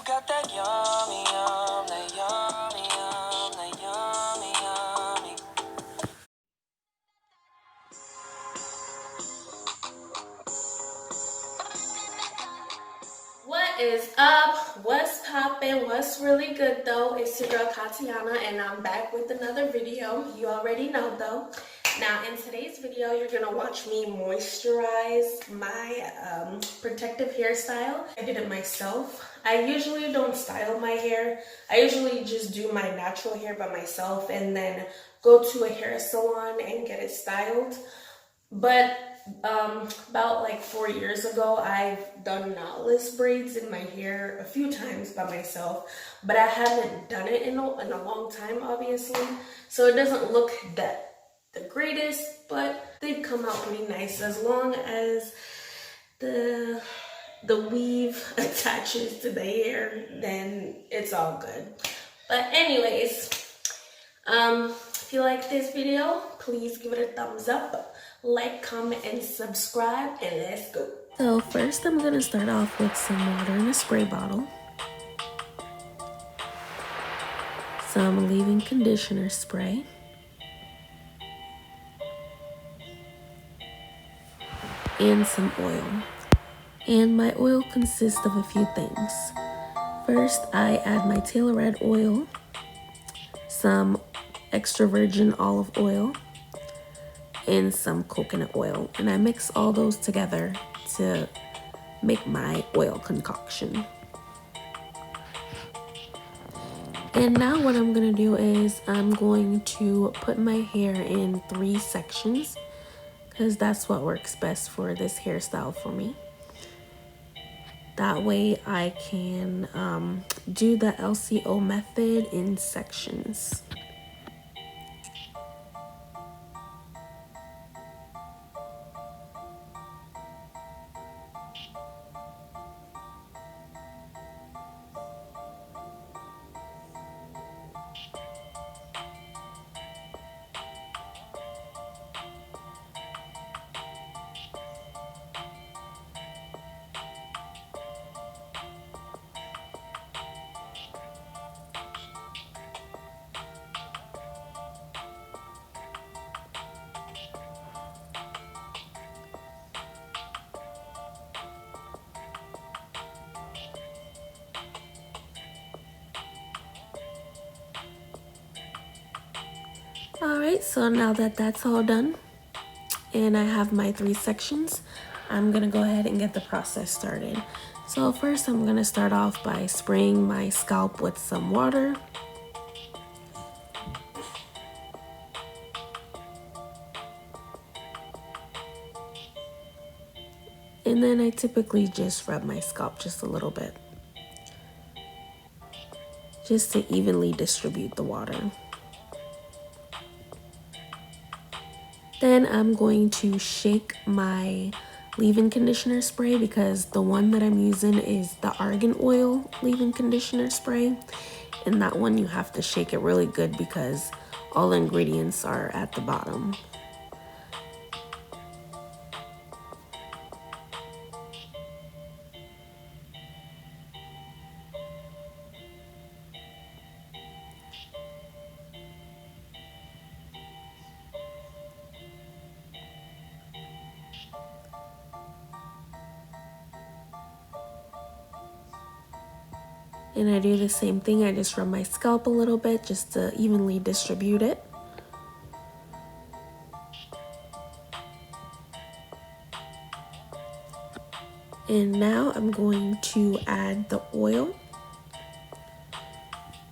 got that yummy, yum, that yummy, yum, that yummy, yummy. What is up? What's poppin'? What's really good though? It's your girl Kathiana and I'm back with another video. You already know though. Now in today's video, you're gonna watch me moisturize my protective hairstyle. I did it myself. I usually don't style my hair. I usually just do my natural hair by myself and then go to a hair salon and get it styled. But about like 4 years ago, I've done knotless braids in my hair a few times by myself, but I haven't done it in a long time, obviously. So it doesn't look that the greatest, but they've come out pretty nice as long as the weave attaches to the hair, then it's all good. But anyways, if you like this video, please give it a thumbs up, like, comment, and subscribe, and let's go. So first I'm gonna start off with some water in a spray bottle, some leave-in conditioner spray, and some oil. And my oil consists of a few things. First, I add my Tailor Red oil, some extra virgin olive oil, and some coconut oil, and I mix all those together to make my oil concoction. And now what I'm gonna do is I'm going to put my hair in 3 sections because that's what works best for this hairstyle for me. That way I can do the LCO method in sections. Alright, so now that that's all done and I have my 3 sections, I'm gonna go ahead and get the process started. So first I'm gonna start off by spraying my scalp with some water. And then I typically just rub my scalp just a little bit, just to evenly distribute the water. Then I'm going to shake my leave-in conditioner spray because the one that I'm using is the argan oil leave-in conditioner spray. And that one you have to shake it really good because all the ingredients are at the bottom. And I do the same thing, I just rub my scalp a little bit just to evenly distribute it. And now I'm going to add the oil.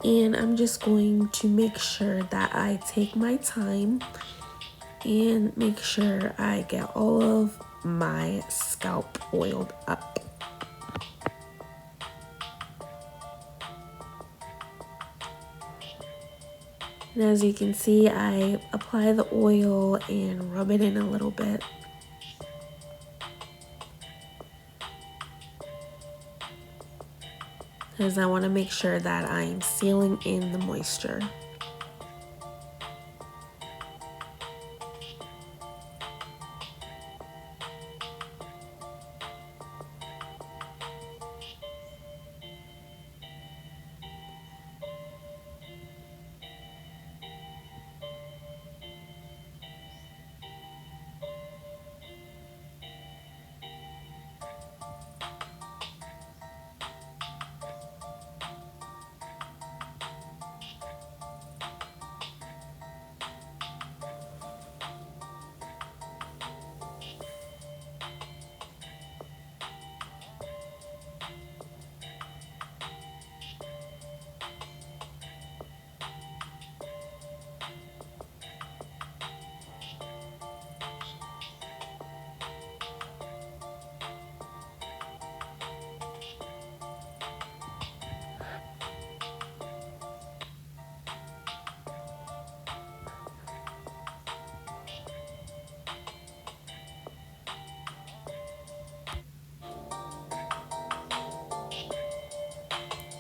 And I'm just going to make sure that I take my time and make sure I get all of my scalp oiled up. And as you can see, I apply the oil and rub it in a little bit. Because I want to make sure that I'm sealing in the moisture.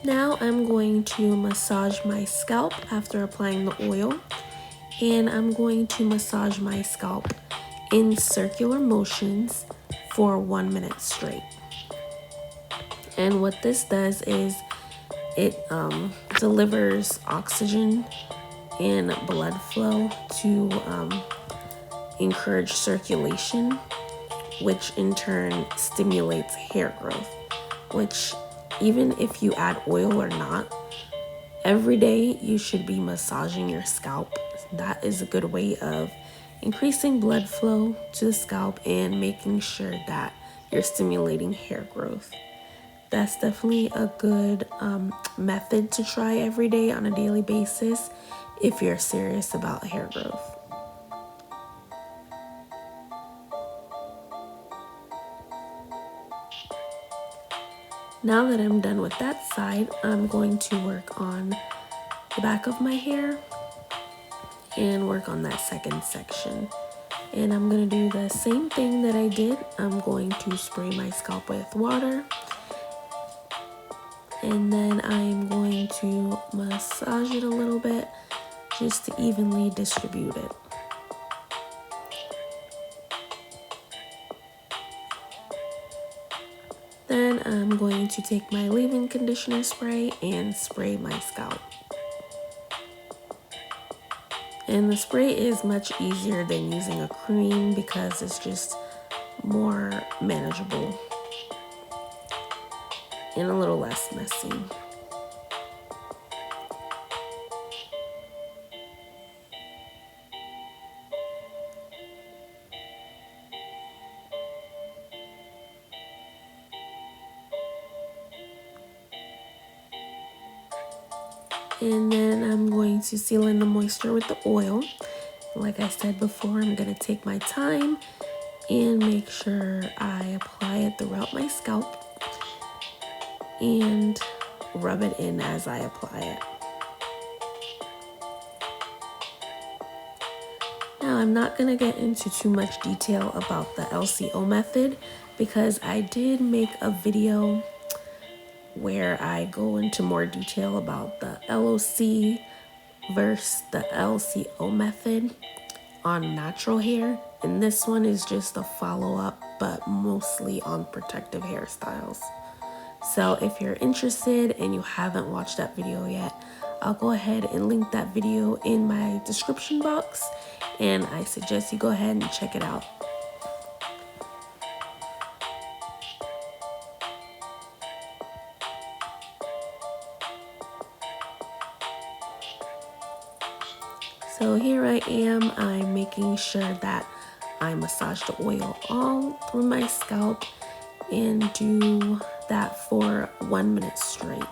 Now I'm going to massage my scalp after applying the oil, and I'm going to massage my scalp in circular motions for 1 minute straight. And what this does is it delivers oxygen and blood flow to encourage circulation, which in turn stimulates hair growth, which even if you add oil or not, every day you should be massaging your scalp. That is a good way of increasing blood flow to the scalp and making sure that you're stimulating hair growth. That's definitely a good method to try every day on a daily basis if you're serious about hair growth. Now that I'm done with that side, I'm going to work on the back of my hair and work on that second section. And I'm going to do the same thing that I did. I'm going to spray my scalp with water, and then I'm going to massage it a little bit just to evenly distribute it. Then I'm going to take my leave-in conditioner spray and spray my scalp. And the spray is much easier than using a cream because it's just more manageable and a little less messy. And then I'm going to seal in the moisture with the oil. Like I said before, I'm going to take my time and make sure I apply it throughout my scalp and rub it in as I apply it. Now I'm not going to get into too much detail about the LCO method because I did make a video where I go into more detail about the LOC versus the LCO method on natural hair, and this one is just a follow-up but mostly on protective hairstyles. So if you're interested and you haven't watched that video yet, I'll go ahead and link that video in my description box, and I suggest you go ahead and check it out. So here I am, I'm making sure that I massage the oil all through my scalp and do that for 1 minute straight.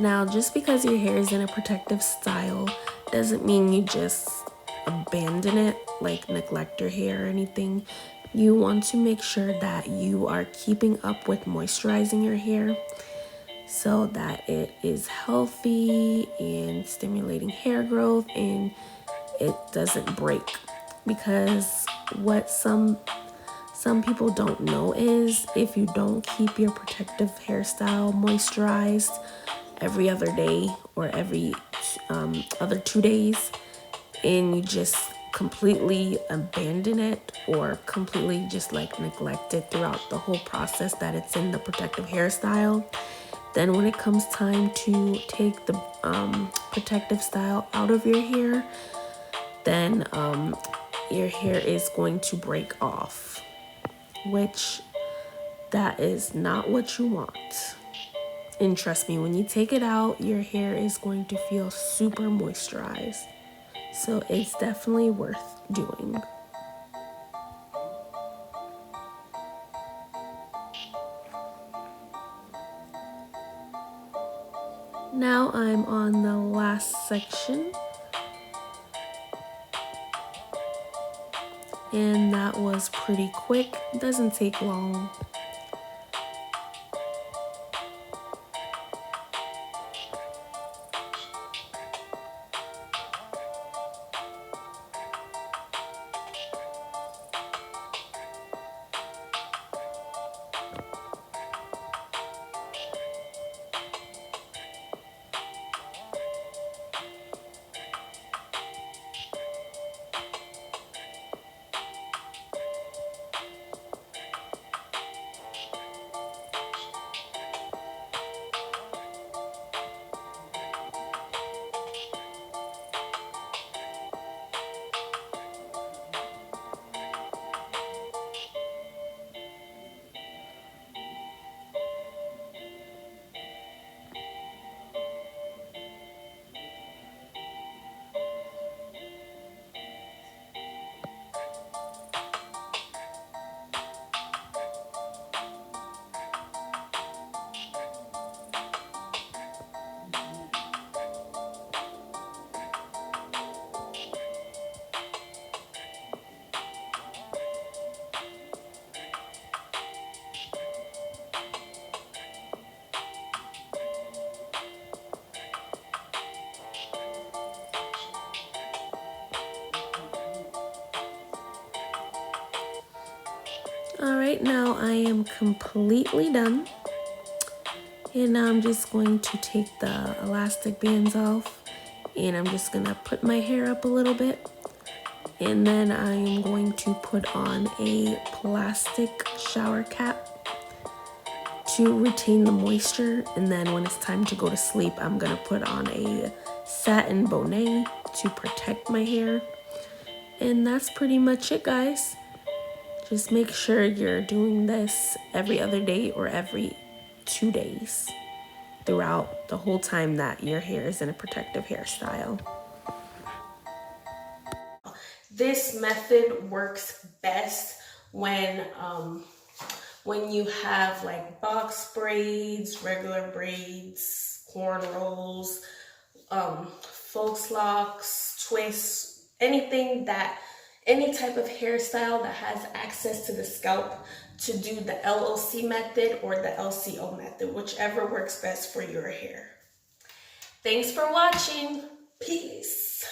Now, just because your hair is in a protective style doesn't mean you just abandon it, like neglect your hair or anything. You want to make sure that you are keeping up with moisturizing your hair so that it is healthy and stimulating hair growth and it doesn't break. Because what some people don't know is if you don't keep your protective hairstyle moisturized every other day or every other 2 days, and you just completely abandon it or completely just like neglect it throughout the whole process that it's in the protective hairstyle, then when it comes time to take the protective style out of your hair, then your hair is going to break off, which that is not what you want. And trust me, when you take it out, your hair is going to feel super moisturized. So it's definitely worth doing. Now I'm on the last section. And that was pretty quick. It doesn't take long. Alright, now I am completely done. And now I'm just going to take the elastic bands off. And I'm just going to put my hair up a little bit. And then I am going to put on a plastic shower cap to retain the moisture. And then when it's time to go to sleep, I'm going to put on a satin bonnet to protect my hair. And that's pretty much it, guys. Just make sure you're doing this every other day or every 2 days throughout the whole time that your hair is in a protective hairstyle. This method works best when you have like box braids, regular braids, cornrows, false locks, twists, any type of hairstyle that has access to the scalp, to do the LOC method or the LCO method, whichever works best for your hair. Thanks for watching. Peace.